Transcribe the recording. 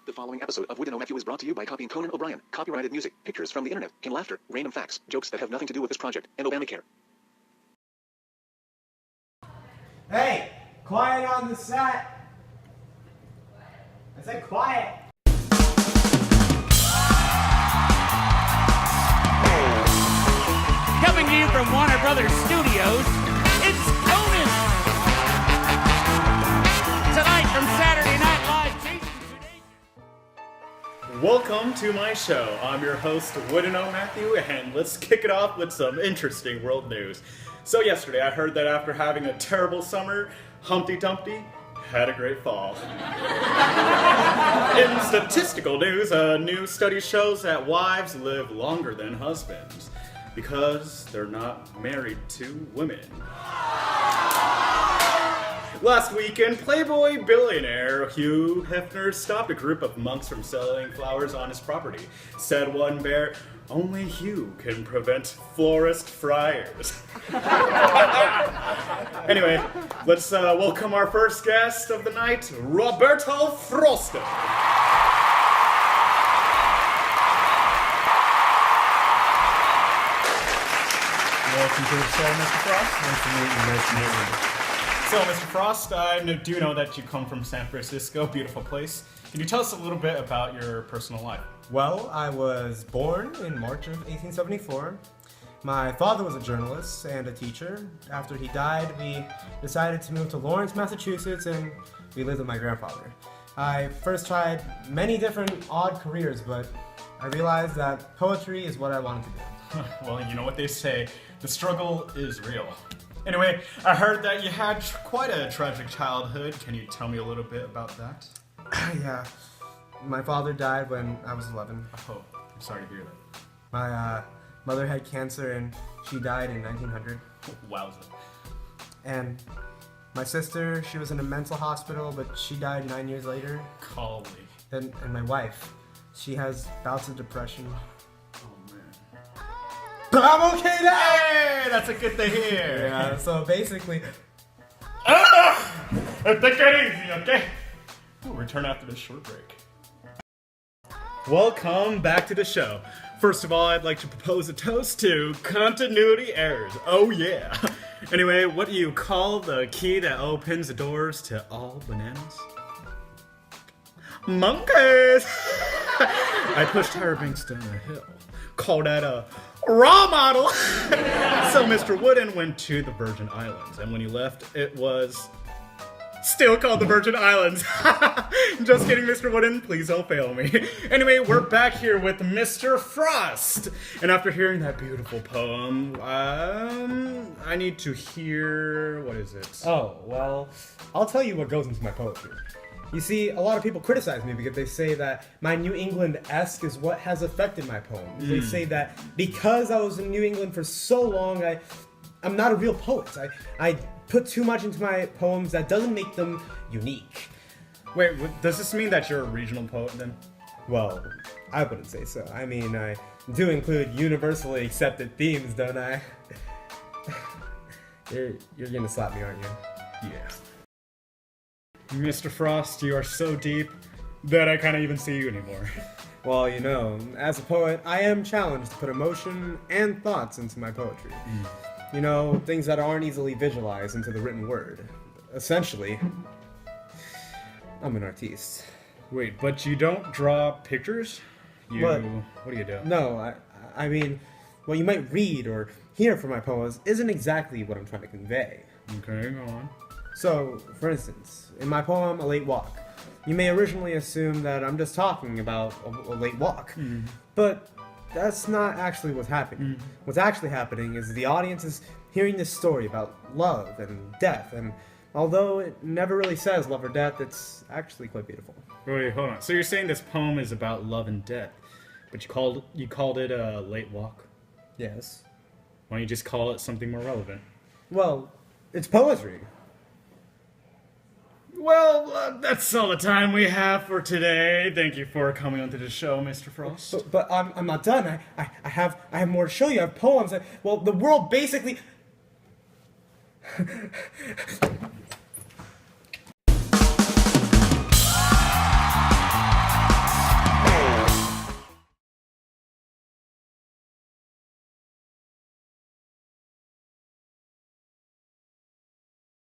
The following episode of Woodin Final is brought to you by copying Conan O'Brien. Copyrighted music, pictures from the internet, can laughter, random facts, jokes that have nothing to do with this project, and Obamacare. Hey! Quiet on the set! I said quiet! Coming to you from Warner Brothers Studios, it's Conan! Tonight from Saturday Night Live, Jason Sudeikis. Welcome to my show. I'm your host, Woodin Matthew, and let's kick it off with some interesting world news. So yesterday, I heard that after having a terrible summer, Humpty Dumpty had a great fall. In statistical news, a new study shows that wives live longer than husbands because they're not married to women. Last weekend, Playboy billionaire Hugh Hefner stopped a group of monks from selling flowers on his property. Said one bear, "Only Hugh can prevent florist friars." Anyway, let's welcome our first guest of the night, Roberto Frosto. Welcome to the show, Mr. Frost. Nice to meet you. Nice to meet you. So, Mr. Frost, I do know that you come from San Francisco, beautiful place. Can you tell us a little bit about your personal life? Well, I was born in March of 1874. My father was a journalist and a teacher. After he died, we decided to move to Lawrence, Massachusetts, and we lived with my grandfather. I first tried many different odd careers, but I realized that poetry is what I wanted to do. Well, you know what they say, the struggle is real. Anyway, I heard that you had quite a tragic childhood. Can you tell me a little bit about that? Yeah, my father died when I was 11. Oh, I'm sorry to hear that. My mother had cancer and she died in 1900. Wowza. And my sister, she was in a mental hospital, but she died 9 years later. Golly. And my wife, she has bouts of depression. Oh, man. But I'm okay now! Hey, that's a good to hear. Yeah, so basically... Take it easy, okay? We'll return after this short break. Welcome back to the show. First of all, I'd like to propose a toast to continuity errors. Oh yeah. Anyway, what do you call the key that opens the doors to all bananas? Monkeys! I pushed Tyra Banks down a hill. Call that a raw model. So Mr. Woodin went to the Virgin Islands, and when he left, it was still called the Virgin Islands. Just kidding, Mr. Woodin. Please don't fail me. Anyway, we're back here with Mr. Frost. And after hearing that beautiful poem, I need to hear... what is it? Oh, well, I'll tell you what goes into my poetry. You see, a lot of people criticize me because they say that my New England-esque is what has affected my poems. They say that because I was in New England for so long, I'm not a real poet. I put too much into my poems that doesn't make them unique. Wait, does this mean that you're a regional poet then? Well, I wouldn't say so. I mean, I do include universally accepted themes, don't I? You're gonna slap me, aren't you? Yeah. Mr. Frost, you are so deep that I can't even see you anymore. Well, you know, as a poet, I am challenged to put emotion and thoughts into my poetry. You know, things that aren't easily visualized into the written word. Essentially, I'm an artiste. Wait, but you don't draw pictures? What? What do you do? No, I mean, what you might read or hear from my poems isn't exactly what I'm trying to convey. Okay, go on. So, for instance, in my poem, A Late Walk, you may originally assume that I'm just talking about a late walk. But that's not actually what's happening. What's actually happening is the audience is hearing this story about love and death, and although it never really says love or death, it's actually quite beautiful. Wait, hold on. So you're saying this poem is about love and death, but you called it a late walk? Yes. Why don't you just call it something more relevant? Well, it's poetry. Well, that's all the time we have for today. Thank you for coming onto the show, Mr. Frost. But I'm not done. I have more to show you. I have poems. Well, the world basically...